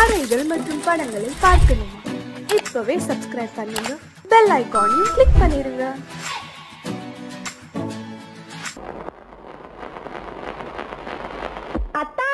கதைகள் மற்றும் படங்களை பார்க்கணுமா? இப்பவே சப்ஸ்கிரைப் பண்ணுங்க, பெல் ஐகானையும் கிளிக் பண்ணிருங்க. அத்தா,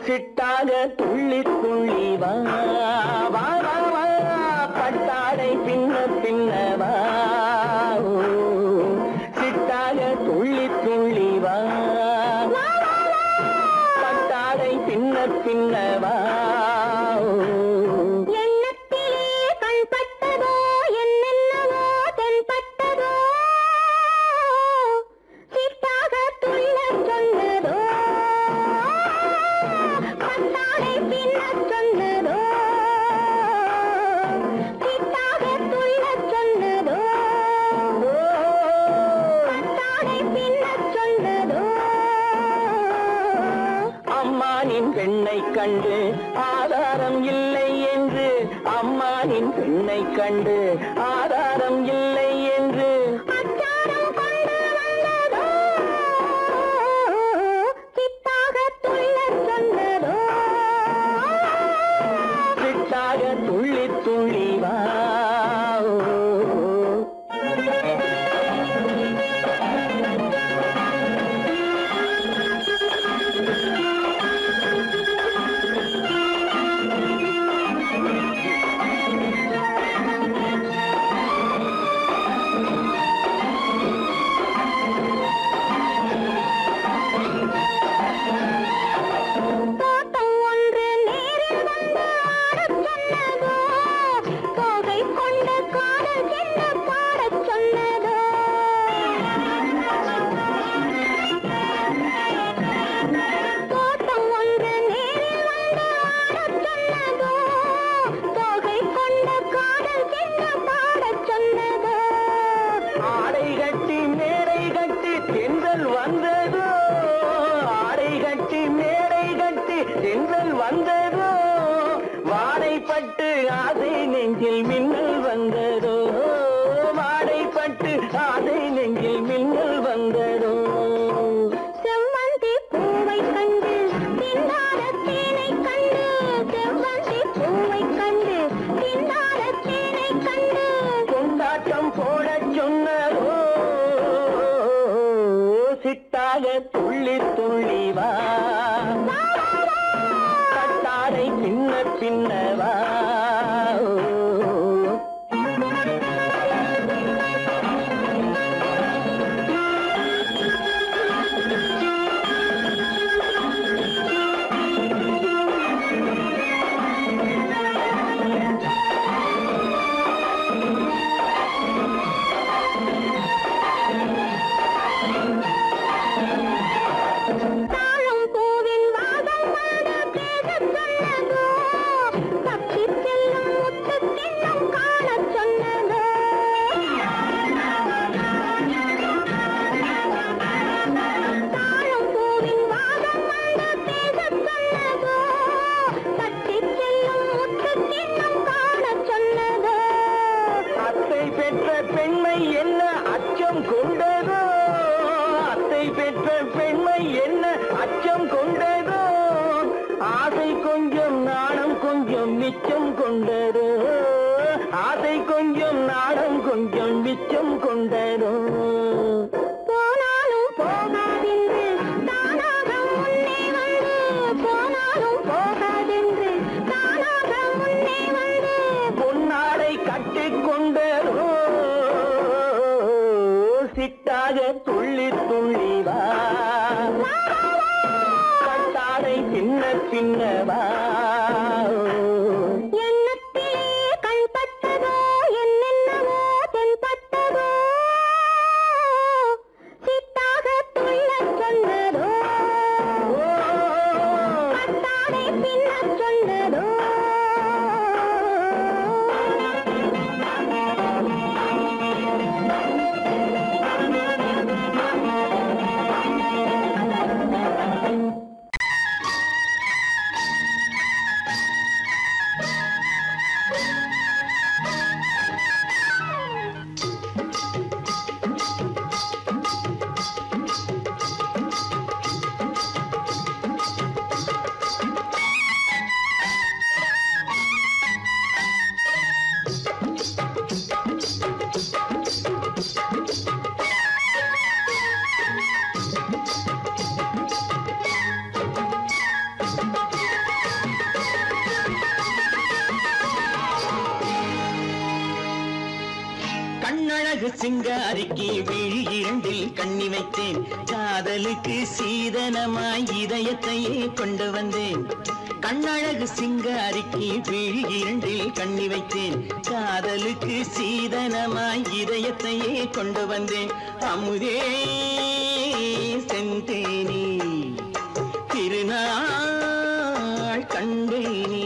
சிட்டாக துள்ளி துள்ளி வா வா வா வா, பட்டாடை பின்ன பின்னவா, சிட்டாக துள்ளி துள்ளி வா, பட்டாடை பின்ன பின்னவா. அம்மானின் பெண்ணை கண்டு ஆதாரம் இல்லை என்று, அம்மானின் பெண்ணை கண்டு ஆதாரம் இல்லை என்று சிட்டாக துள்ளி துள்ளி வா. ஆடை கட்டி மேடை கட்டி தென்றல் வந்ததோ, ஆடை கட்டி மேடை கட்டி தென்றல் வந்ததோ, வாடைப்பட்டு ஆசை நெஞ்சில் மின்னல் வந்ததோ, வாடைப்பட்டு ஆசை நெஞ்சில் மின்னல் வந்ததோ. செவ்வந்தி பூவை கண்டு திண்டாட தேனை கண்டு, செவ்வந்தி பூவை கண்டு திண்டாட தேனை கண்டு கொண்டாட்டம் போட சொன்னதோ, சிட்டாக துள்ளி துள்ளி வா, கட்டாடை பின்ன பின்னவா. தாழம் பூவின் வாசம் வந்து பேசச் சொன்னதோ, தப்பிச் செல்லும் முத்துக் கிண்ணம் காணச் சொன்னதோ. தாழம் பூவின் வாசம் வந்து பேசச் சொன்னதோ, தப்பிச் செல்லும் முத்துக் கிண்ணம் காணச் சொன்னதோ. அத்தை பெற்ற பெண்மை என்ன அச்சம் கொண்டதோ, அத்தை பெற்ற பெண்மை என்ன அச்சம் கொண்டதோ, ஆசை கொஞ்சம் நாணம் கொஞ்சம் மிச்சம் கொண்டதோ, ஆசை கொஞ்சம் நாணம் கொஞ்சம் மிச்சம் கொண்டதோ. போனாலும் போகாதென்று தானாக முன்னே வந்து, போனாலும் போகாதென்று தானாக முன்னே வந்து பொன்னாடை கட்டிக் கொண்டதோ, சிட்டாக துள்ளி துள்ளி வா, கட்டாடை பின்ன பின்னவா. எண்ணத்திலே கண்பட்டதோ, என்னென்னவோ தென்பட்டதோ, சித்தாக துள்ளச் சொன்னதோ, கட்டாடை பின்னச் கண்ணழகு சிங்காரிக்கு விழி இரண்டில் கண்ணி வைத்தேன் காதலுக்கு சீதனமாய் இதயத்தையே கொண்டு வந்தேன் கண்ணழகு சிங்காரிக்கு விழி இரண்டில் கண்ணி வைத்தேன் காதலுக்கு சீதனமாய் இதயத்தையே கொண்டு வந்தேன் அமுதே செந்தேனே திருநாள் கண்டேனே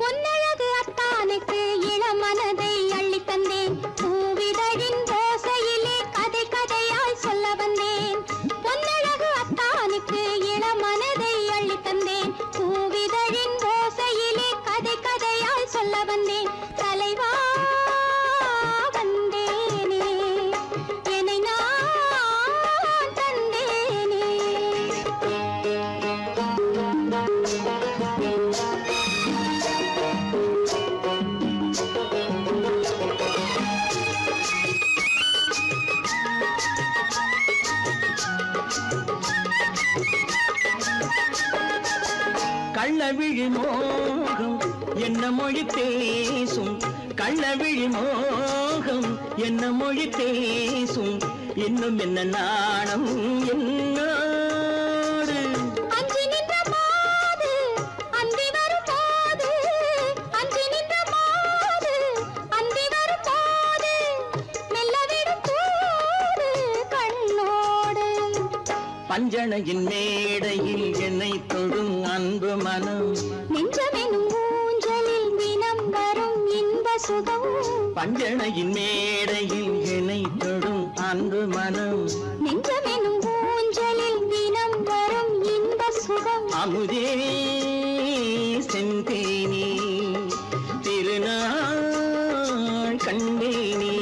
பொன்னழகு அத்தானுக்கு இளமனதை அள்ளி தந்தேன் பூவிதழின் ஓசையிலே கதை கதையாய் சொல்ல வந்தேன் பொன்னழகு அத்தானுக்கு இளமனதை அள்ளி தந்தேன் பூவிதழின் ஓசையிலே கதை கதையாய் சொல்ல வந்தேன் தலைவா வந்தேனே என்னை நான் தந்தேனே கள்ளவிழி மோகம் என்ன மொழி பேசும் கள்ளவிழி மோகம் என்ன மொழி பேசும் இன்னும் என்ன நாணம் என்னோடு அஞ்சி நின்ற மாது அந்தி வரும் போது அஞ்சி நின்ற மாது அந்தி வரும் போது மெல்ல விடும் தூது கண்ணோடு பஞ்சணையின் மேடையில் என்னை தொடும் அன்பு மனம் நெஞ்சமெனும் ஊஞ்சலில் தினம் வரும் இன்ப சுகம் பஞ்சணையின் மேடையில் என்னை தொடும் அன்பு மனம் நெஞ்சமெனும் ஊஞ்சலில் தினம் வரும் இன்ப சுகம் அமுதே செந்தேனே திருநாள் கண்டேனே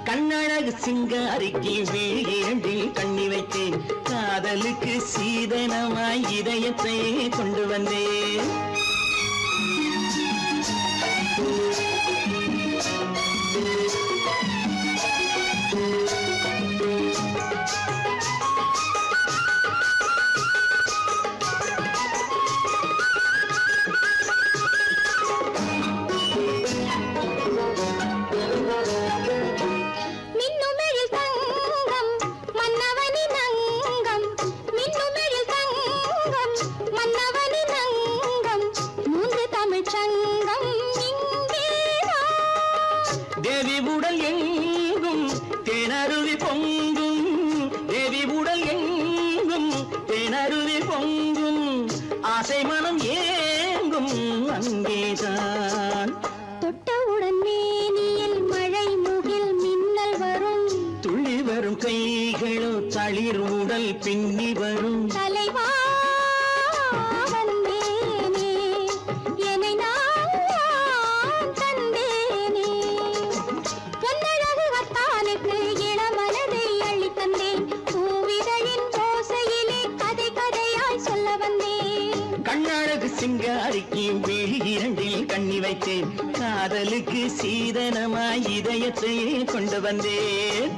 கண்ணழகு சிங்காரிக்கு விழி இரண்டில் கண்ணி வைத்தேன் காதலுக்கு சீதனமாய் இதயத்தை கொண்டு வந்தேன் மின்னுமெழில் தங்கம் மன்னவனின் அங்கம் மின்னுமெழில் தங்கம் மன்னவனின் அங்கம் மூன்று தமிழ்ச் சங்கம் இங்கேதான் தேவி உடல் எங்கும் தேனருவி பொங்கும் தேவி உடல் எங்கும் தேனருவி பொங்கும் ஆசை மனம் ஏங்கும் அங்கேதான் தொட்டவுடன் மேனியில் மழை முகில் மின்னல் வரும் துள்ளி வரும் கைகளோ தளிர் உடல் பின்னி வரும் தலைவா வந்தேனே என்னை நான் தந்தேனே பொன்னழகு அத்தானுக்கு இளமனதை அள்ளி தந்தேன் பூவிதழின் ஓசையிலே கதை கதையாய் சொல்ல வந்தேன் கண்ணழகு சிங்காரிக்கு விழி இரண்டில் கண்ணி வைத்தேன் காதலுக்கு சீதனமாய் இதயத்தையே கொண்டு வந்தேன்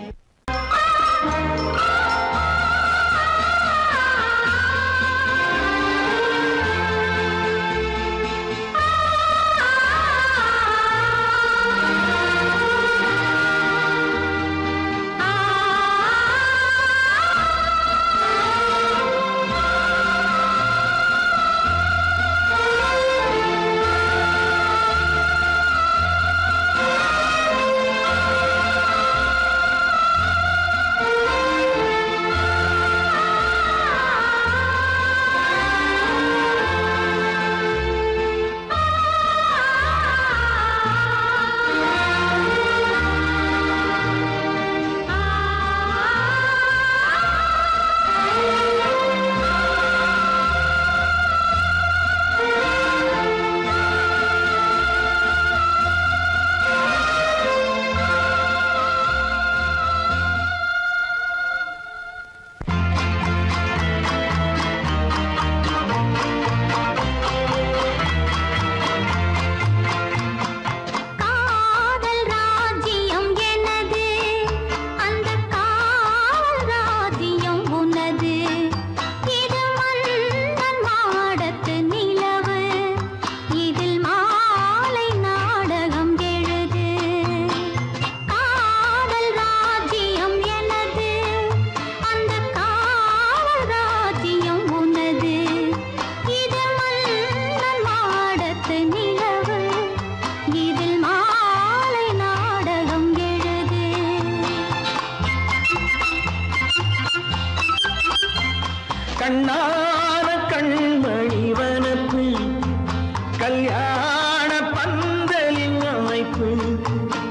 கல்யாண பந்தலின் அமைப்பு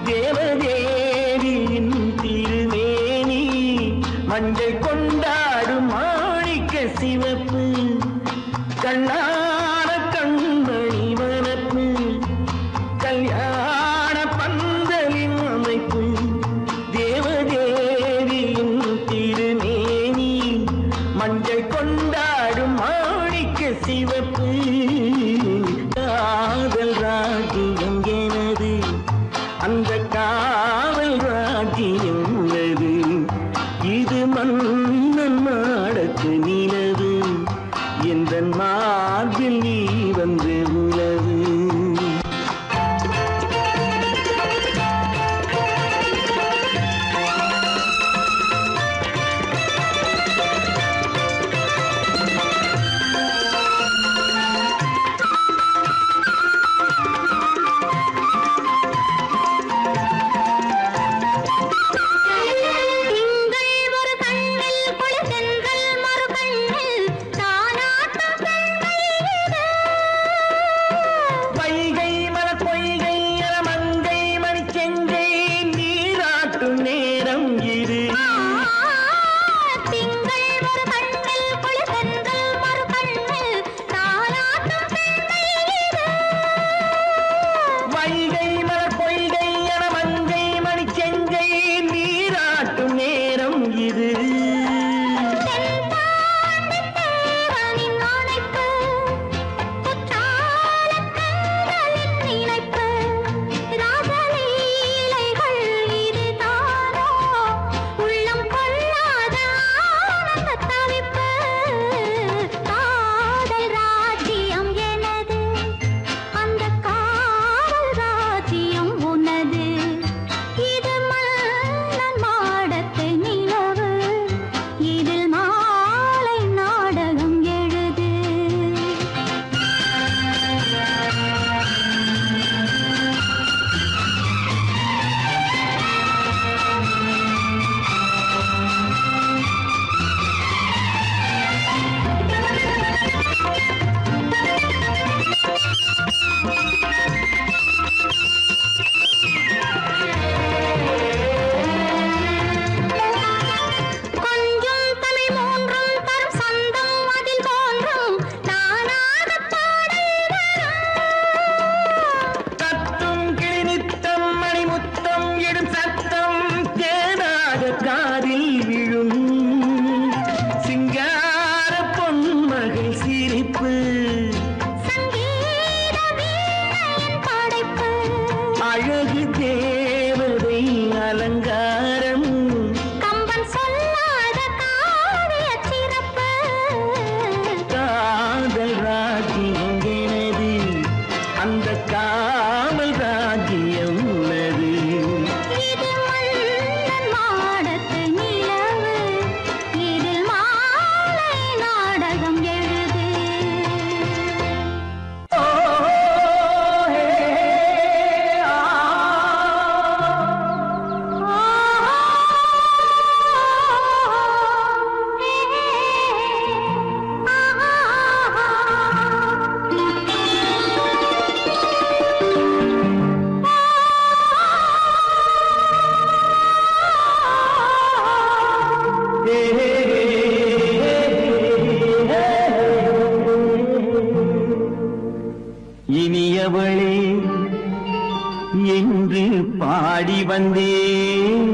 தேவதேவியின் திருமேனி மஞ்சள் கொண்டாடும் மாணிக்க சிவப்பு கண்ணான கண்மணி வனப்பு கல்யாண பந்தலின் அமைப்பு தேவதேவியின் திருமேனி மஞ்சள் கொண்டாடும் மாணிக்க சிவப்பு காதல் ராஜ்யம் எனது அந்த காவல் ராஜ்யம் உள்ளது இது மன்னன் மாடத்து நிலவு எந்த மார்பில் நீ வந்து உலவு இனியவளே என்று பாடி வந்தேன்.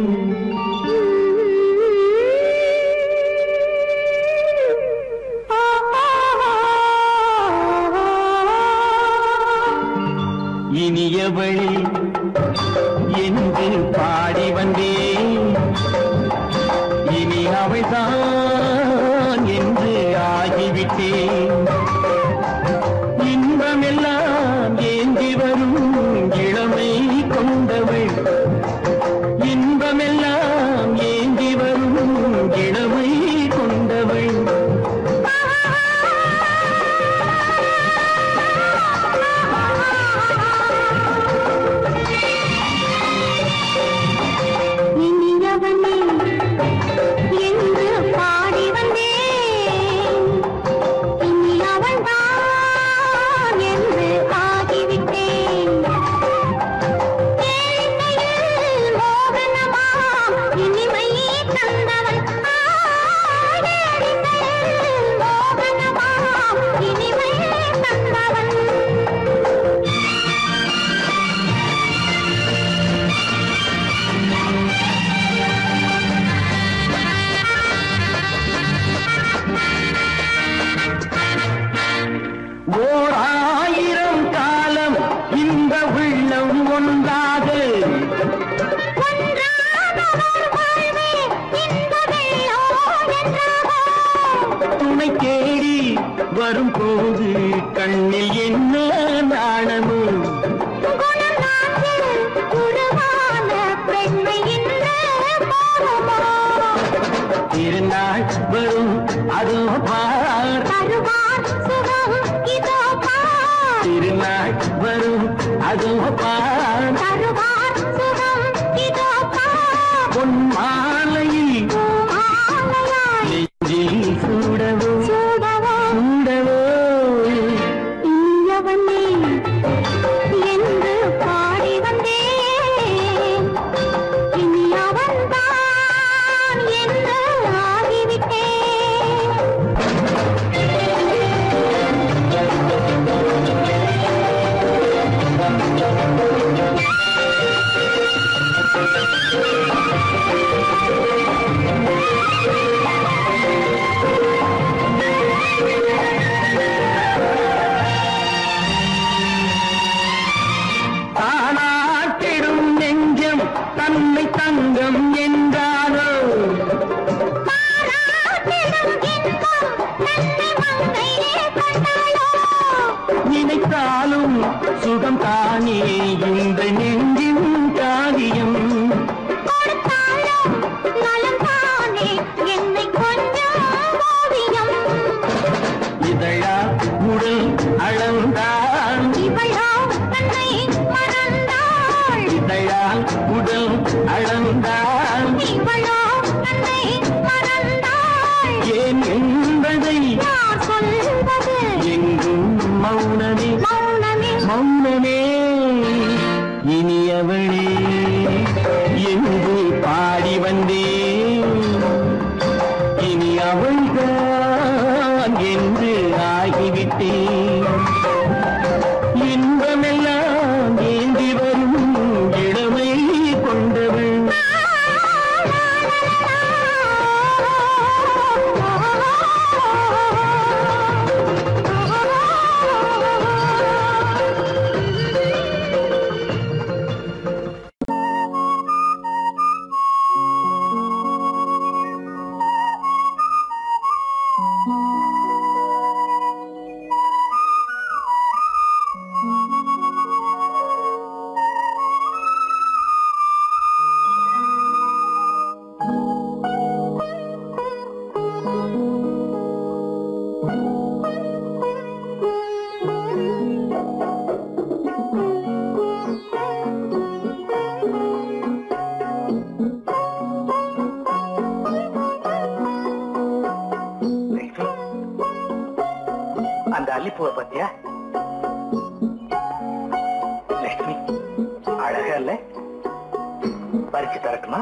இனியவளே என்று பாடி வந்தேன். இனி அவள்தான் என்று ஆகிவிட்டேன். இன்பமெல்லாம் ஏந்தி வரும் இளமை கொண்டவள். இன்பமெல்லாம் ஏந்தி வரும் இளமை கொண்டவள். அதோ பார் தருவார் சுகம் இதோ பார் பொன் மாலையில் மாலையாய் நெஞ்சில் சூடவோ சூடவோ சூடவோ இயவனே என்று பாடி வந்தேன் இனி அவன்தான் என்று ஆகிவிட்டேன் தானாட்டிடும் நெஞ்சம் தன்னை தங்கம் என்றாரோ பாராட்டிடும் இன்பம் தன்னை மங்கையே கண்டாளோ நினைத்தாலும் சுகம் தானே இந்த நெஞ்சின் காரியம் கொடுத்தாலும் நலம் தானே என்னை கொஞ்சம் ஓவியம் இதழா உடல் அளந்தாள் இவளோ தன்னை மறந்தாள் இதழால் உடல் அளந்தாள் இவளோ தன்னை மறந்தாள் ஏன் என்பதை யார் சொல்வது எங்கும் மௌனமே மௌனமே மௌனமே இனியவளே என்று பாடி வந்தேன் இனி அவள்தான் என்று ஆகிவிட்டேன் இன்பமெல்லாம் ஏந்தி வரும் இளமை கொண்டவள் அந்த அல்லிப்பூவை பத்தியா லட்சுமி அழகா இல்ல பறிச்சு தரட்டுமா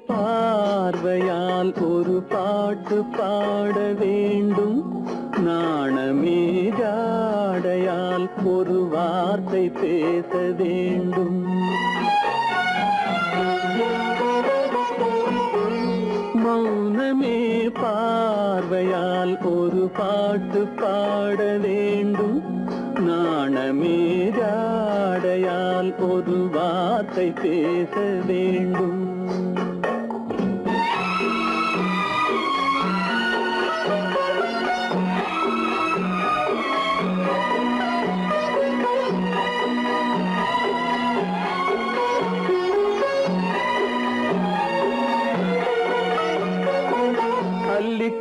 பார்வையால் ஒரு பாட்டு பாட வேண்டும் நாணமே ஜாடையால் ஒரு வார்த்தை பேச வேண்டும் மௌனமே பார்வையால் ஒரு பாட்டு பாட வேண்டும் நாணமே ஜாடையால் ஒரு வார்த்தை பேச வேண்டும்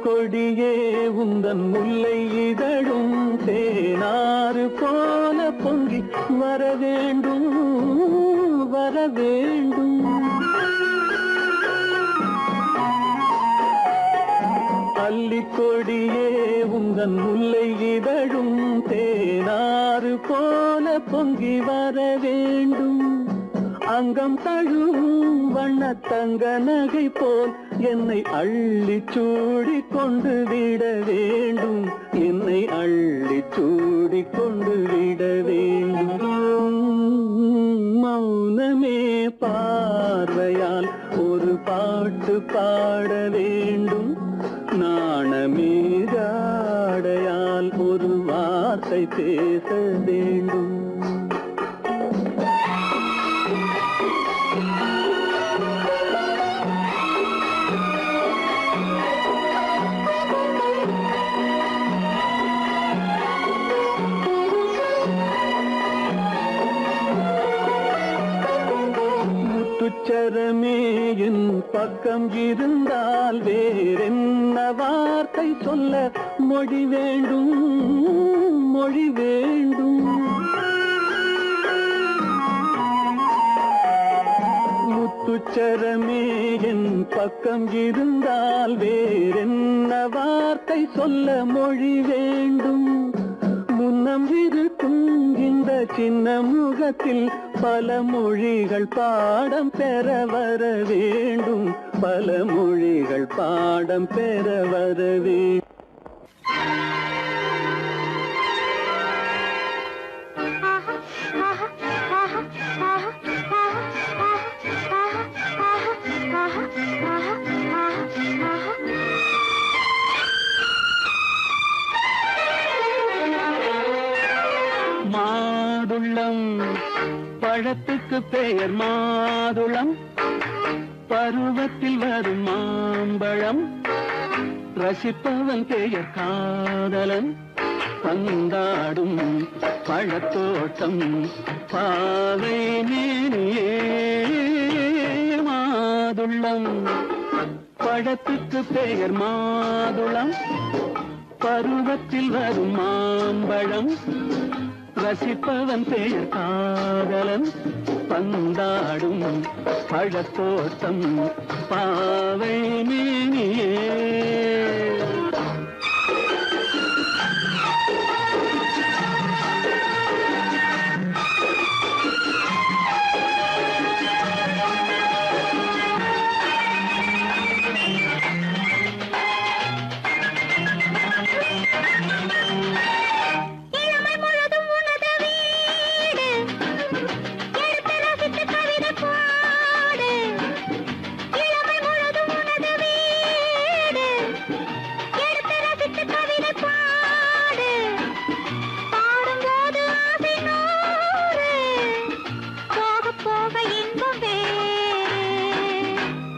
கொடியே உந்தன் முல்லை இதழும் தேனாறு போல பொங்கி வர வேண்டும் வர வேண்டும் உந்தன் முல்லை இதழும் தேனாறு போல பொங்கி வர வேண்டும். அங்கம் தழுவும் வண்ணத்தங்க நகை போல் என்னை அள்ளி சூடி கொண்டு விட வேண்டும். என்னை அள்ளி சூடி கொண்டு விட வேண்டும். மௌனமே பார்வையால் ஒரு பாட்டு பாட வேண்டும். நாணமே ஜாடையால் ஒரு வார்த்தை பேச வேண்டும். முத்துச்சரமே என் பக்கம் இருந்தால் வேறென்ன வார்த்தை சொல்ல மொழி வேண்டும், மொழி வேண்டும். முத்துச்சரமே என் பக்கம் இருந்தால் வேறென்ன வார்த்தை சொல்ல மொழி வேண்டும். முன்னம் இருக்கும் இந்த சின்ன முகத்தில் பல மொழிகள் பாடம் பெற வர வேண்டும். பல மொழிகள் பாடம் பெற வர வேண்டும். மாதுளம் பழத்துக்கு பெயர் மாதுளம், பருவத்தில் வரும் மாம்பழம். ரசிப்பவன் பெயர் காதலன், பந்தாடும் பழத்தோட்டம் பாவை மேனியே. மாதுளம் பழத்துக்கு பெயர் மாதுளம், பருவத்தில் வரும் மாம்பழம். ரசிப்பவன் பெயர் காதலன், பந்தாடும் பழத்தோட்டம் பாவை மேனியே.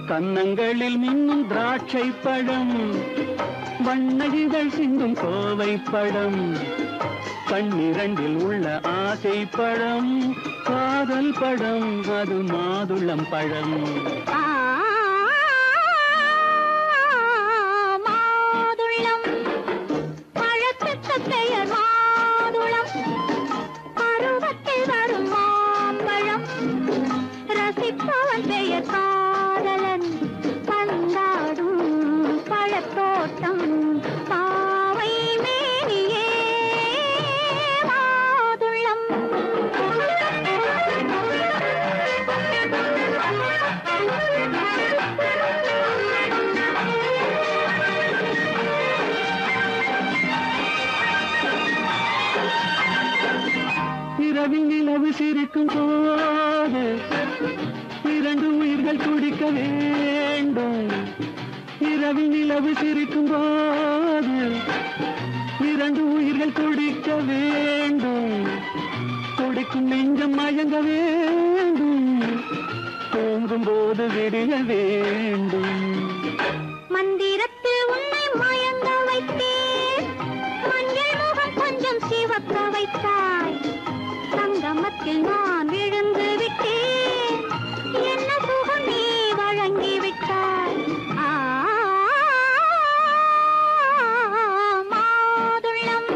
கன்னங்களில் மின்னும் திராட்சை பழம், வண்ணகிகள் சிந்தும் கோவை பழம். கண்ணிரண்டில் உள்ள ஆசை பழம், காதல் பழம், அது மாதுளம் பழம். மாதுளம் பழத்துக்கு பெயர் மாதுளம், பருவத்தில் வரும் மாம்பழம். ரசிப்பவன் பெயர் காதலன், பந்தாடும் பழத்தோட்டம் பாவை மேனியே. மாதுளம் இரவில் நிலவு சிரிக்கும் போது இரண்டு உயிர்கள் துடிக்க வேண்டும். இரவில் நிலவு சிரிக்கும் போது இரண்டு உயிர்கள் துடிக்க வேண்டும். துடிக்கும் நெஞ்சம் மயங்க வேண்டும், தூங்கும் போது விடிய வேண்டும். மந்திரத்தில் உன்னை மயங்க வைத்தேன், மஞ்சள் முகம் கொஞ்சம் சிவக்க வைத்தாய். சங்கமத்தில் நான் விழுந்து விட்டேன், என்ன சுகம் நீ வழங்கி விட்டாய். மாதுளம்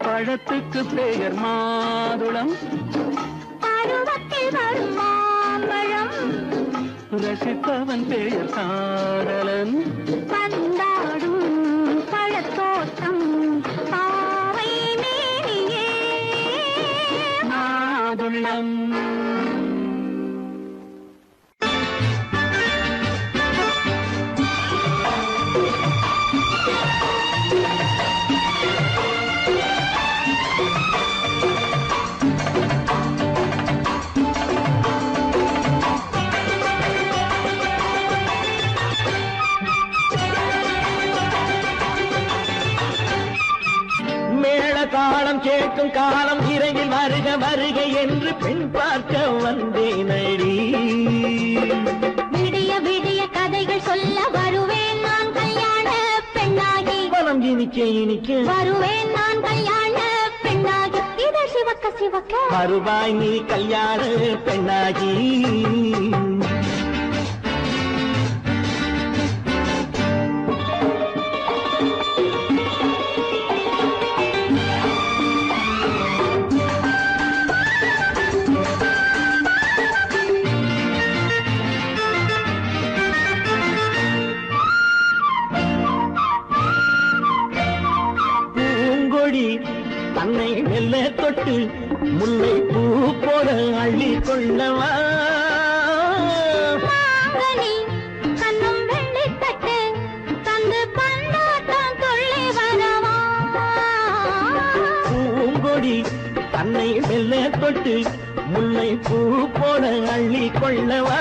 பழத்துக்கு பெயர் மாதுளம், பருவத்தில் வரும் மாம்பழம். ரசிப்பவன் பெயர் காதலன், பந்தாடும் பழத்தோட்டம் தாளம் கேட்கும் காலம் விரைவில் வருக வருக என்று பெண் பார்க்க வந்தேனடி. விடிய விடிய கதைகள் சொல்ல வருவேன் நான் கல்யாண பெண்ணாகி. மனம் இனிக்க இனிக்க வருவேன் நான் கல்யாண பெண்ணாகி. இத சிவக்க சிவக்க வருவாய் நீ கல்யாண பெண்ணாகி. தன்னை மெல்ல தொட்டு முல்லை பூ போல அள்ளி கொள்ளவா. கண்ணும் வெள்ளி தட்டு தந்து பந்தாட்டம் தொள்ளி வரவா. பூங்கொடி தன்னை மெல்ல தொட்டு முல்லை பூ போல அள்ளி கொள்ளவா.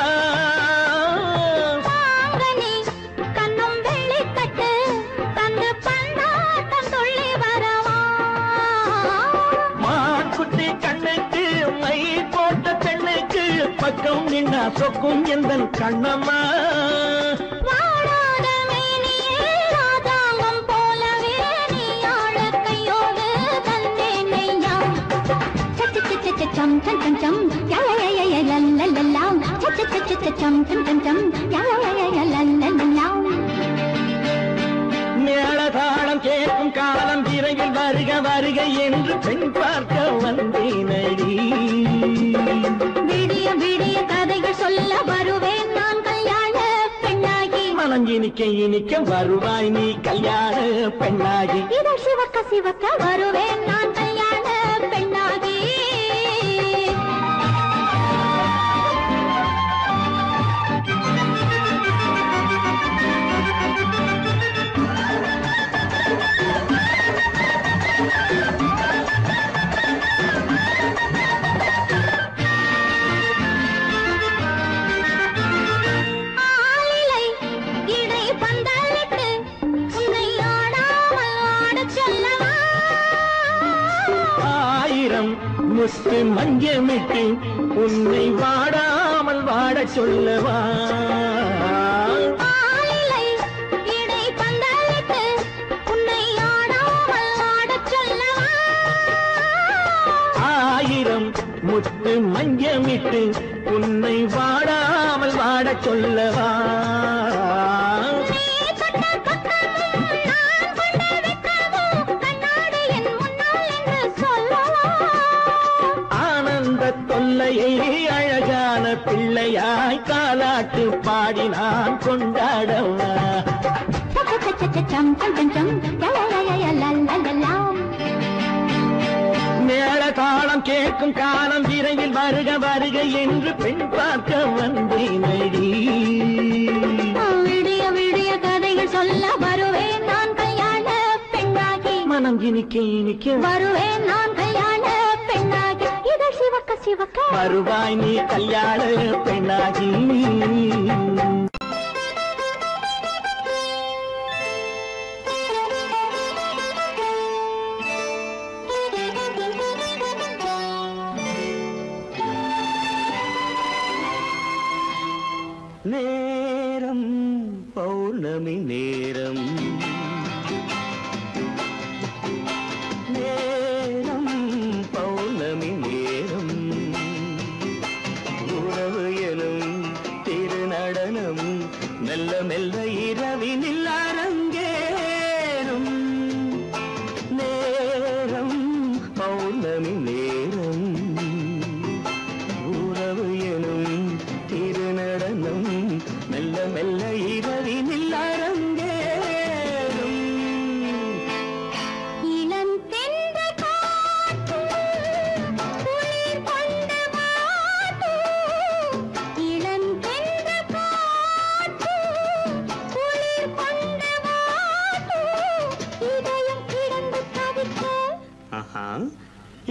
கண்ணும் வெள்ளி தட்டு தந்து பந்தாட்டம் தொள்ளி வரவா. மாக்குட்டி கண்ணுக்கு மை போட்ட பெண்ணுக்கு பக்கம் நின்னா சொக்கும் எந்தன் கண்ணம்மா. வாழாத மேனியே ராஜாங்கம் போலவே நீ ஆள கையோடு தந்தேன் நெய்யா. சச்ச சச்ச சச்சம் சம் சம் சம் யா யா யா யா லல்லல்லா. சச்ச சச்ச சச்சம் சம் சம் சம் யா யா யா யா லல்லல்லா. மேளதாளம் கேட்கும் காலம் விரைவில் வருக வருக என்று பெண் பார்க்க வந்தேனடி. விடிய விடிய கதைகள் சொல்ல வருவேன் நான் கல்யாண பெண்ணாகி. மனம் இனிக்க இனிக்க வருவாய் நீ கல்யாண பெண்ணாகி. இத சிவக்க சிவக்க வருவேன் நான் கல்யாண பெண்ணாகி. முத்து மஞ்சமிட்டு உன்னை வாடாமல் வாட சொல்லவா. ஆயிரம் முத்து மஞ்சமிட்டு உன்னை வாடாமல் வாட சொல்லவா. தொல்லையை அழகான பிள்ளையாய் காலாட்டு பாடி நான் கொண்டாடவா. மேள தாளம் கேட்கும் காலம் விரைவில் வருக வருக என்று பெண் பார்க்க வந்தேனடி. விடிய விடிய கதைகள் சொல்ல வருவேன் நான் கல்யாண பெண்ணாகி. மனம் இனிக்க இனிக்க வருவேன் நான் கல்யாண பெண்ணாகி. இத சிவக்க சிவக்க வருவாய் நீ கல்யாண பெண்ணாகி. நேரம் பௌர்ணமி நேரம் பௌர்ணமி நேரம் உறவு எனும் திருநடனம் மெல்ல மெல்ல இரவினில் அரங்கேறும். நேரம் பௌர்ணமி நேரம் உறவு எனும் திருநடனம் மெல்ல மெல்ல இரவினில் அரங்கேறும்.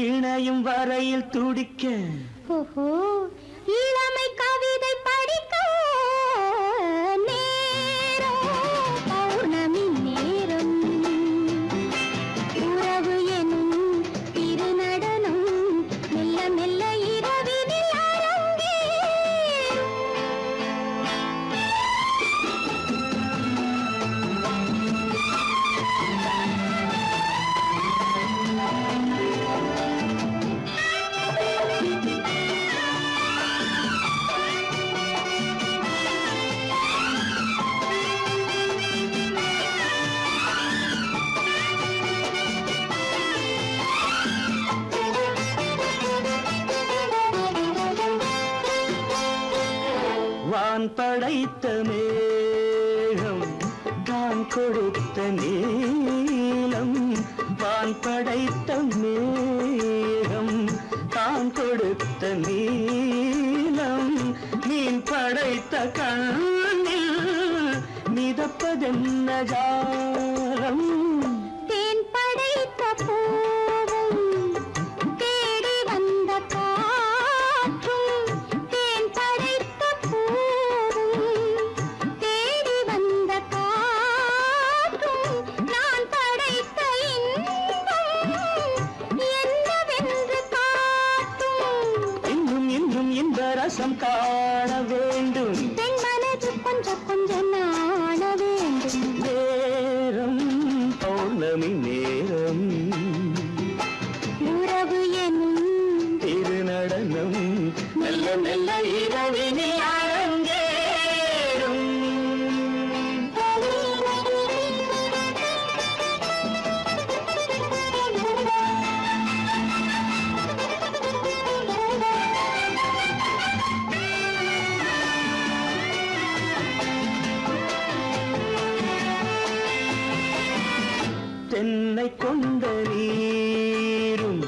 இணையும் வரையில் துடிக்க இளமை கவிதை படிக்க நேரம் பௌர்ணமி நேரம் உறவு எனும் படைத்த மேகம் தான் கொடுத்த நீலம் வான் படைத்த மேகம் தான் கொடுத்த நீலம் மீன் படைத்த கண்ணில் மிதப்பதென்ன ஜாலம் தேன் படைத்த பூவும் தேடி வந்த காற்றும் தேன் படைத்த பூவும் தேடி வந்த காற்றும் நான் படைத்த இன்பம் என்னவென்று காட்டும் இன்னும் இன்னும் இந்த ரசம் காண வேண்டும் பெண் மனது கொஞ்சம் கொஞ்சம் நாண வேண்டும் நேரம் பௌர்ணமி நேரம் உறவு எனும் திருநடனம் மெல்ல மெல்ல இரவினில் அரங்கேறும் தென்னை கொண்ட நீரும்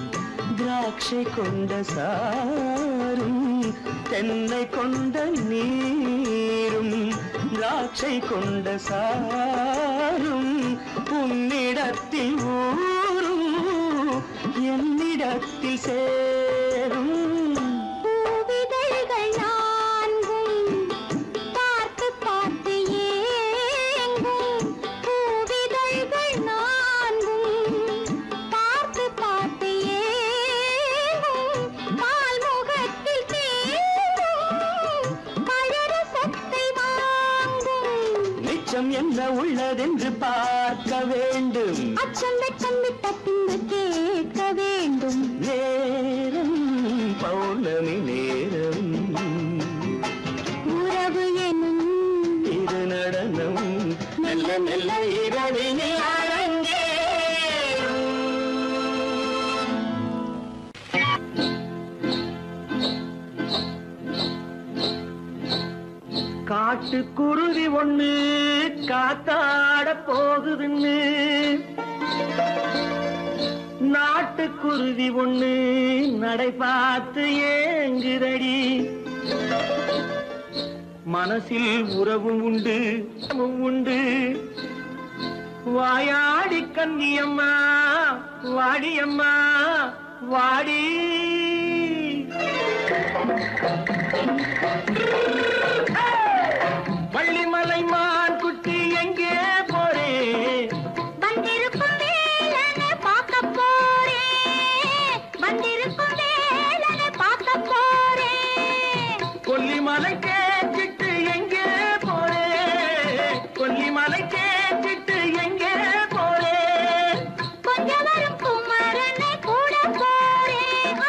திராட்சை கொண்ட சாரும் தென்னை கொண்ட நீரும் திராட்சை கொண்ட சாரும் உன்னிடத்தில் ஊரும் என்னிடத்தில் சேரும் பூவிதழ்கள் நான்கும் பார்த்து பார்த்து ஏங்கும் பூவிதழ்கள் நான்கும் பார்த்து பார்த்து ஏங்கும் பால்முகத்தில் தேங்கும் பழரசத்தை வாங்கும் நிச்சம் என்ன உள்ளதென்று பார்க்க வேண்டும் அச்சம் வெட்கம் விட்ட பின்பு கேட்க வேண்டும் நேரம் பௌர்ணமி நேரம் உறவு எனும் இது நடனம் மெல்ல மெல்ல இரவினில் அரங்கேறும் காட்டுக்குருவி ஒண்ணு காத்தாட போகுதுன்னு நாட்டுக்குருவி ஒண்ணு நடை பார்த்து ஏங்குதடி மனசில் உறவும் உண்டு உண்டு வாயாடி கன்னியம்மா வாடியம்மா வாடி வள்ளிமலை மான் குட்டி எங்கே போறே வந்திருக்கும் வேலனை பார்க்க போறேன் வந்திருக்கும் வேலனை பார்க்க போறேன் கொல்லிமலை கேட்டுட்டு எங்கே போறே கொல்லிமலை கேட்டுட்டு எங்கே போறே கொஞ்சம் வரும் குமரனை கூட போறேன்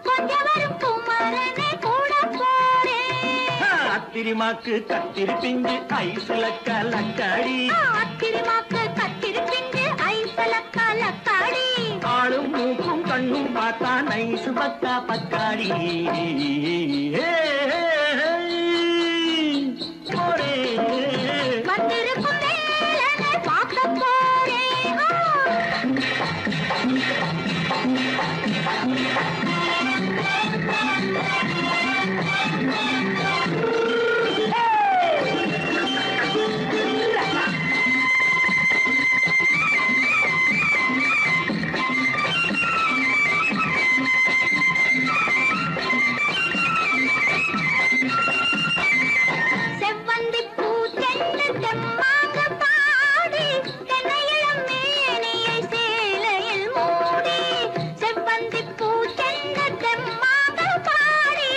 கொஞ்சம் வரும் குமரனை கூட போறேன் அத்திரிமாக்கு கத்திரி பிஞ்சு ஐசுல கலக்காடி அத்திரிமாக்கு கத்திரி பிஞ்சு ஐசல கலக்காடி ஆளும் மூக்கும் கண்ணும் பார்த்தா நைசு பக்கா பக்காடி போரே வந்திருக்கும் வேலனை பார்க்க போறேன் செவ்வந்தி பூ தென்னு தெம்மாக பாடி தென்னையிளம் மேனியை சேலையில் மூடி செவ்வந்தி பூ தென்னு தெம்மாக பாடி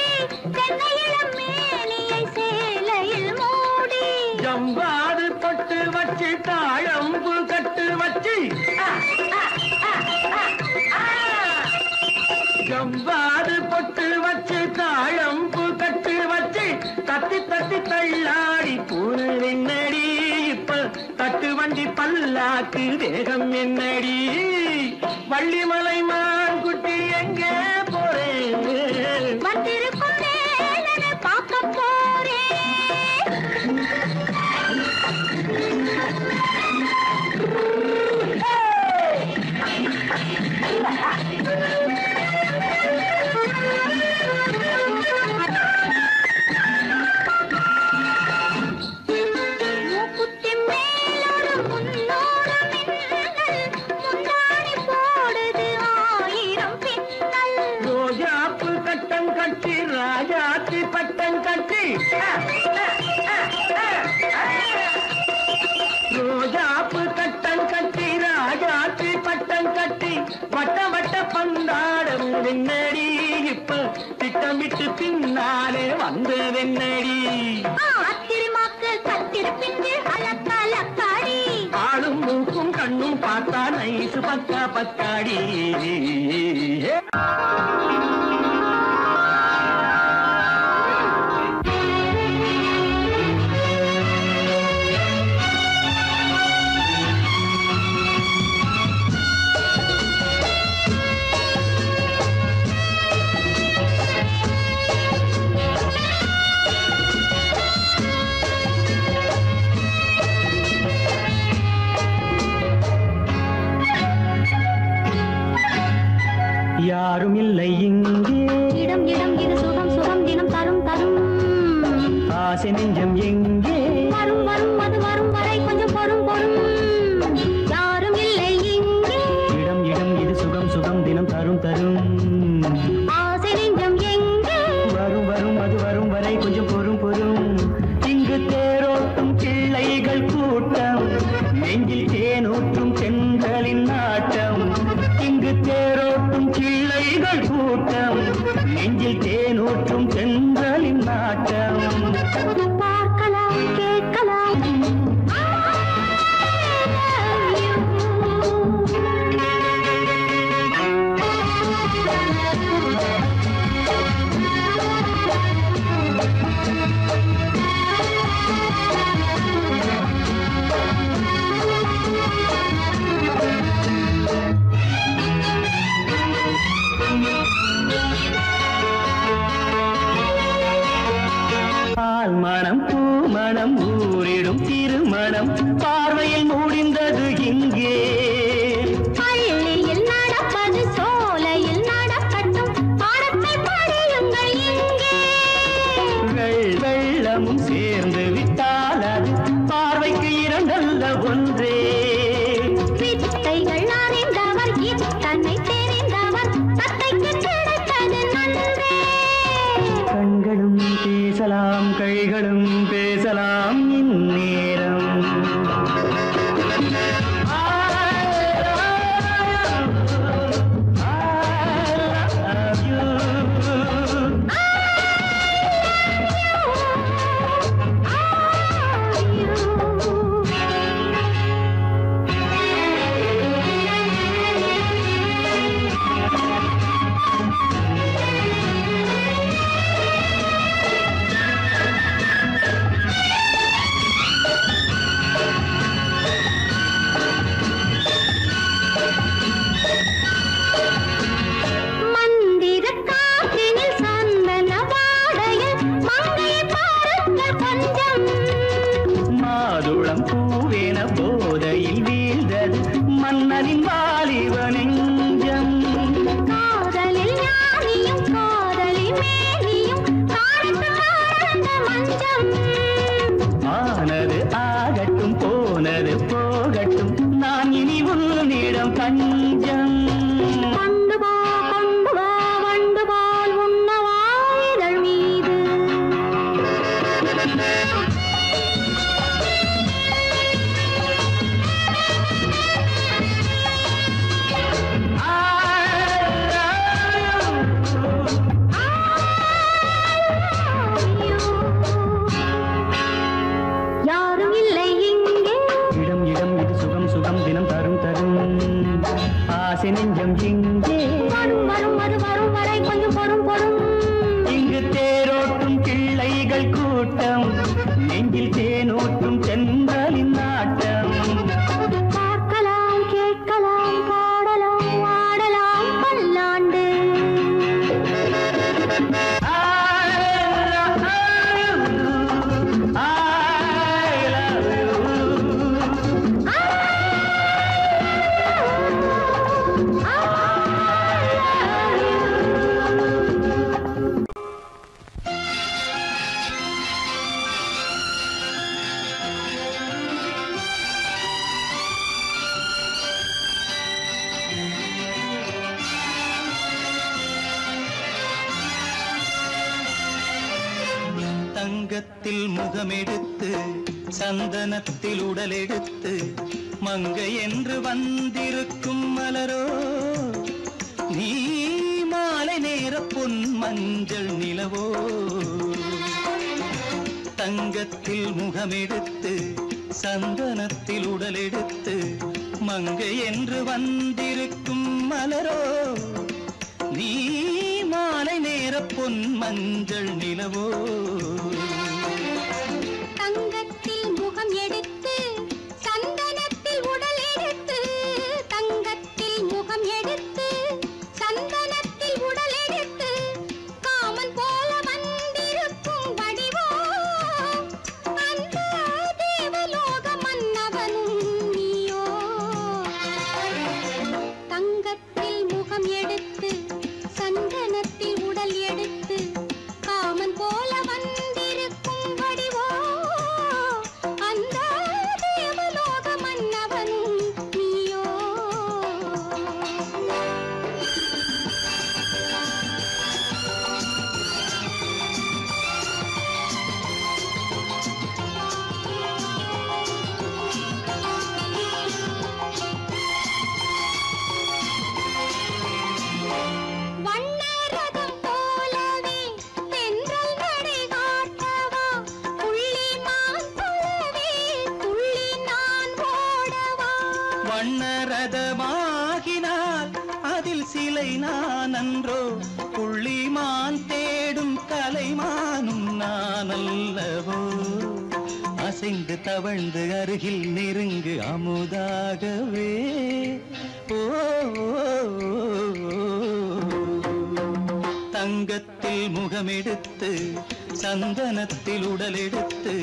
தென்னையிளம் மேனியை சேலையில் மூடி ஜம்பாது பொட்டு வச்சு தாழம்பு கட்டு வச்சு ஜம்பாது பொட்டு வச்சு தாழம்பு கட்டு வச்சு தட்டி தட்டி தள்ளாடி பூரு என்னடி இப்ப தட்டு வண்டி பல்லாக்கு வேகம் என்னடி வள்ளிமலை மான் குட்டி எங்கே போறேன் வந்திருக்கும் வேலனை பார்க்க போறேன் ரோஜாப்பு கட்டம் கட்டி ராஜாத்தி பட்டம் கட்டி வட்ட வட்ட பந்தாடம் வெண்ணடி இப்ப திட்டமிட்டு பின்னாலே வந்த வெண்ணடி ஆளும் மூக்கும் கண்ணும் பார்த்தா நைசு பக்கா பக்காடி யாரும் இல்லை இங்கே இடம் இடம் இது சுகம் சுகம் தினம் தரும் தரும் ஆசை நெஞ்சம் எங்கே வரும் வரும் அது வரும் வரை கொஞ்சம் பொறும் பொறும் யாரும் இல்லை இங்கே இடம் இடம் இது சுகம் சுகம் தினம் தரும் தரும் ஆசை நெஞ்சம் எங்கே வரும் வரும் அது வரும் வரை கொஞ்சம் பொறும் பொறும் இங்கு தேரோட்டும் பிள்ளைகள் கூட்டம் நெஞ்சில் தேனூற்றும் பெண்களின் நாட்டம் இங்கு தேரோட்டும் பிள்ளைகள் கூட்டம் நெஞ்சில் தேனூற்றும் பெண்களின் நாட்டம் பார்க்கலாம் கேட்கலாம் மனம் பூமணம் ஊரிடும் திருமணம் பார்வையில் முடிந்தது இங்கே பள்ளியில் நடப்பது சோலையில் நடக்கட்டும் பாடத்தை படியுங்கள் இங்கே வெள்ளமும் சேர்ந்து விட்டால் அது பார்வைக்கு இரண்டல்ல ஒன்றே வித்தைகள் அறிந்தவர் இத்தனை தெரிந்தவர் தத்தைக்கு கிடைத்தது நன்றே கண்களும் பேசலாம் கைகளும் பேசலாம் இந்நேரம் போதையில் வீழ்ந்தது மன்னனின் வாலிப நெஞ்சம் காதலில் ஞானியும் காதலி மேனியும் காணித்த மஞ்சம் ஆனது ஆகட்டும் போனது போகட்டும் நான் இனி உன்னிடம் பஞ்சம் கொண்டு வா வண்டு போல் உண்ணவா இதழ் மீது யாரும் இல்லை இங்கே இடம் இடம் இது சுகம் சுகம் தினம் தரும் தரும் ஆசை நெஞ்சம் இங்கே வரும் வரும் அது வரும் வரை கொஞ்சம் பொறும் பொறும் இங்கு தேரோட்டும் பிள்ளைகள் கூட்டம் நெஞ்சில் தேனூற்றும் சென்றலின் நாட்டம் பார்க்கலாம் கேட்கலாம் பாடலாம் ஆடலாம் பல்லாண்டு I love you. தங்கத்தில் முகமெடுத்து சந்தனத்தில் உடலெடுத்து மங்கை என்று வந்திருக்கும் மலரோ நீ மாலை நேர பொன் மஞ்சள் நிலவோ தங்கத்தில் முகமெடுத்து சந்தனத்தில் உடலெடுத்து மங்கை என்று வந்திருக்கும் மலரோ நீ மாலை நேர பொன் மஞ்சள் நிலவோ தங்கத்தில் முகம் எடுத்து சந்தனத்தில் உடல் எடுத்து தங்கத்தில் முகம் எடுத்து சந்தனத்தில் உடல் எடுத்து காமன் போல வந்திருக்கும் வடிவோ அந்த தேவலோக மன்னவனும் நீயோ தங்கத்தில் முகம் எடுத்து சந்தனத்தில் உடல் எடுத்து காமன் போல வந்திருக்கும் வடிவோ அந்த தேவலோக மன்னவனும் நீயோ வண்ணரதம் போலவே தென்றல் நடை காட்டவா புள்ளிமான் போலவே துள்ளி நான் ஓடவா வண்ணரதமாகினால் அதில் சிலை நான் அன்றோ புள்ளிமான் தேடும் கலைமானும் நான் அல்லவோ அசைந்து தவழ்ந்து அருகில் நெருங்கு அமுதாகவே ஓ தங்கத்தில் முகமெடுத்து சந்தனத்தில் உடலெடுத்து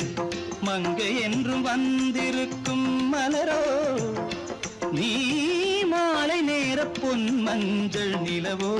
மங்கை என்றும் வந்திருக்கும் மலரோ நீ மாலை நேர பொன் மஞ்சள் நிலவோ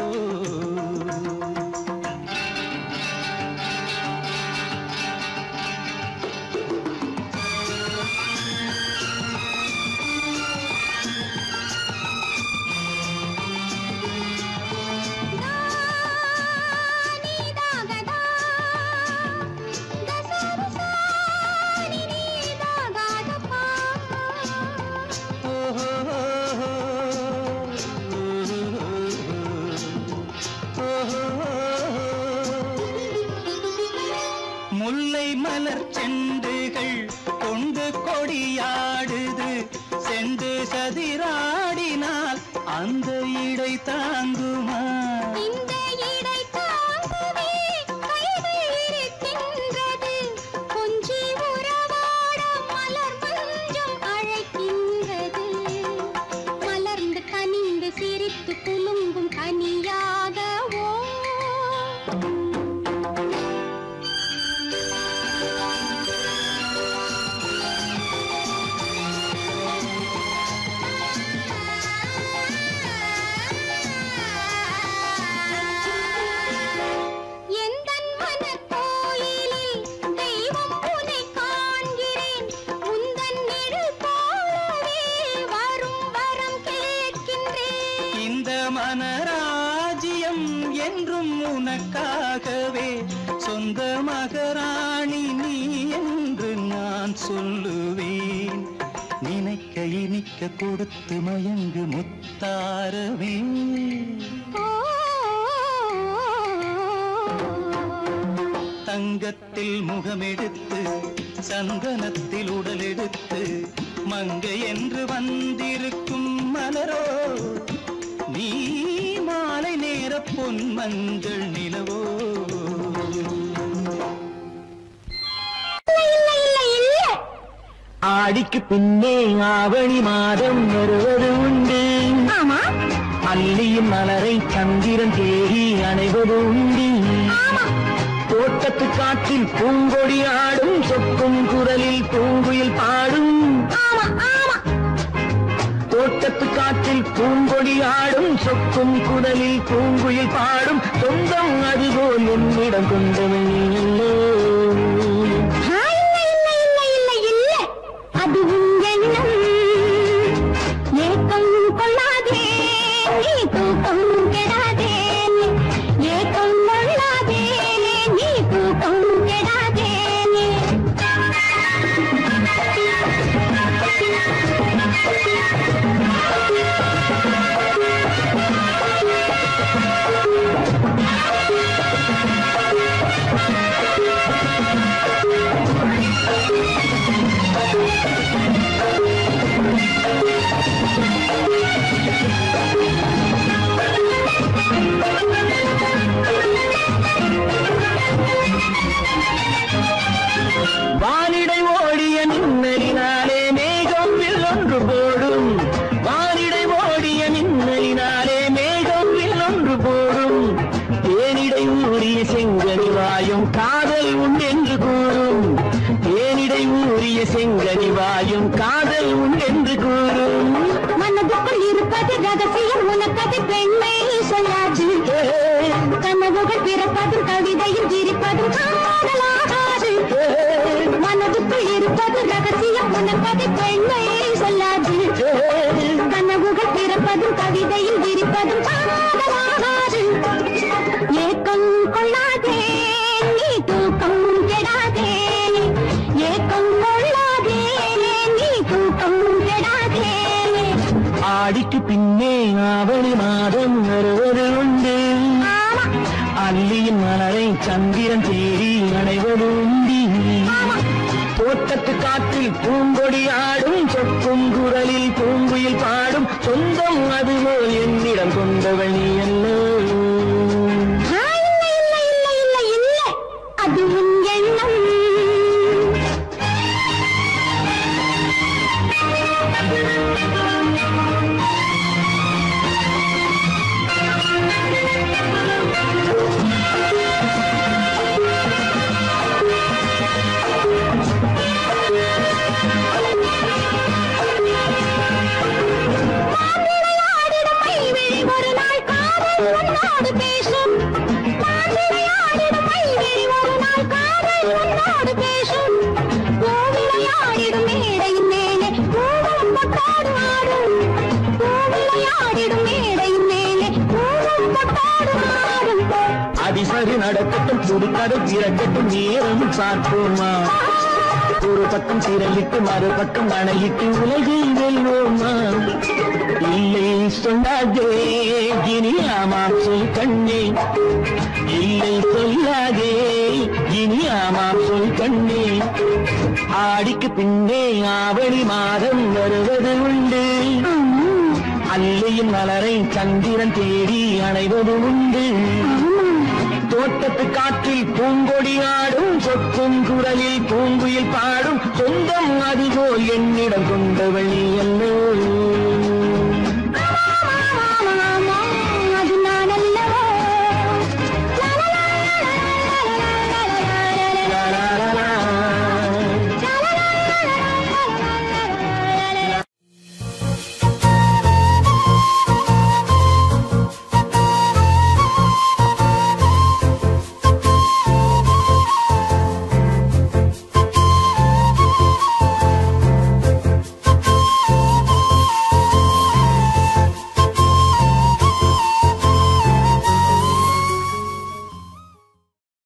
முல்லை மலர் செண்டுகள் கொண்டு கொடியாடுது செண்டு சதிராடினால் அந்த இடை தாங்குமா இந்த இடை தாங்கவே கைகள் இருக்கின்றது கொஞ்சி உறவாட மலர் மஞ்சம் அழைக்கின்றது மலர்ந்து கனிந்து சிரித்து குலுங்கும் கனியாகவோ எந்தன் மனக்கோயிலில் தெய்வம் உன்னை காண்கிறேன் உந்தன் நிழல் போலவே வரும் வரம் கேட்கின்றேன் இந்த மனராஜ்யம் என்றும் உனக்காகவே சொந்த மகராணி நீ என்று நான் சொல்லுவேன் நினைக்க இனிக்க கொடுத்து மயங்கு முத்தாரவே தங்கத்தில் முகமெடுத்து சந்தனத்தில் உடலெடுத்து மங்கை என்று வந்திருக்கும் மலரோ நீ மாலை நேர பொன் மஞ்சள் நிலவோ ஆடிக்கு பின்னே ஆவணி மாதம் வருவது உண்டு அல்லியின் மலரை சந்திரன் தேடி அணைவது உண்டு தோட்டத்து காற்றில் பூங்கொடி ஆடும் சொக்கும் குரலில் பூங்குயில் பாடும் தோட்டத்து காற்றில் பூங்கொடி ஆடும் சொக்கும் குரலில் பூங்குயில் பாடும் சொந்தம் அதுபோல் என்னிடம் கொண்டவன் அது உன் எண்ணம் ஏக்கம் கொள்ளாதே நீ தூக்கம் கெடாதே ஏக்கம் கொள்ளாதே நீ தூக்கம் கெடாதே செங்கனி வாயும் காதல் உண்டென்று கூறும். மனதுக்குள் இருப்பது ரகசியம் உனக்கது பெண்மை சொல்லாது. கனவுகள் பிறப்பதும் கவிதையில் விரிப்பதும் காதலாகாது. மனதுக்குள் இருப்பது ரகசியம் உனக்கது பெண்மை சொல்லாது. கனவுகள் பிறப்பதும் கவிதையில் விரிப்பதும் காதலாகாது. ஏக்கம் கொள்ளாதே நீ தூக்கம் கெடாதே. ஏக்கம் கொள்ளாதே நீ தூக்கம் கெடாதே. ஆடிக்கு பின்னே ஆவணி மாதம் வருவது உண்டு. அல்லியின் மலரை சந்திரன் தேடி அடைவது உண்டி. தோட்டத்து காற்றில் பூங்கொடி ஆடும் சொக்கும் குரலில் பூங்குயில் பாடும் சொந்தம் அதுபோல் என்னிடம் கொண்டவள் நீ அல்ல. அது உன் எண்ணம். ஒரு நாள் காதல் உன்னோடு பேசும். ஒரு நாள் காதல் உன்னோடு பேசும். பூவிளையாடிடும் மேடையின் மேலே பூவும் பொட்டாடு ஆடும். பூவிளையாடிடும் மேடையின் மேலே பூவும் பொட்டாடு ஆடும். அதிசரி நடக்கட்டும் புதுக்கதை திறக்கட்டும் நேரம் பார்ப்போமா. ஒரு பக்கம் திரையிட்டு மறுபக்கம் அணையிட்டு உலகை வெல்வோமா. இல்லை சொல்லாதே இனி ஆமாம் சொல் கண்ணே. இல்லை சொல்லாதே இனி ஆமாம் சொல் கண்ணே. ஆடிக்கு பின்னே ஆவணி மாதம் வருவது உண்டு. அல்லையின் மலரை சந்திரன் தேடி அணைவது உண்டு. தோட்டத்து காற்றில் பூங்கொடி ஆடும் சொக்கும் குரலில் பூங்குயில் பாடும் சொந்தம் அதுபோல் என்னிடம் கொண்டவள்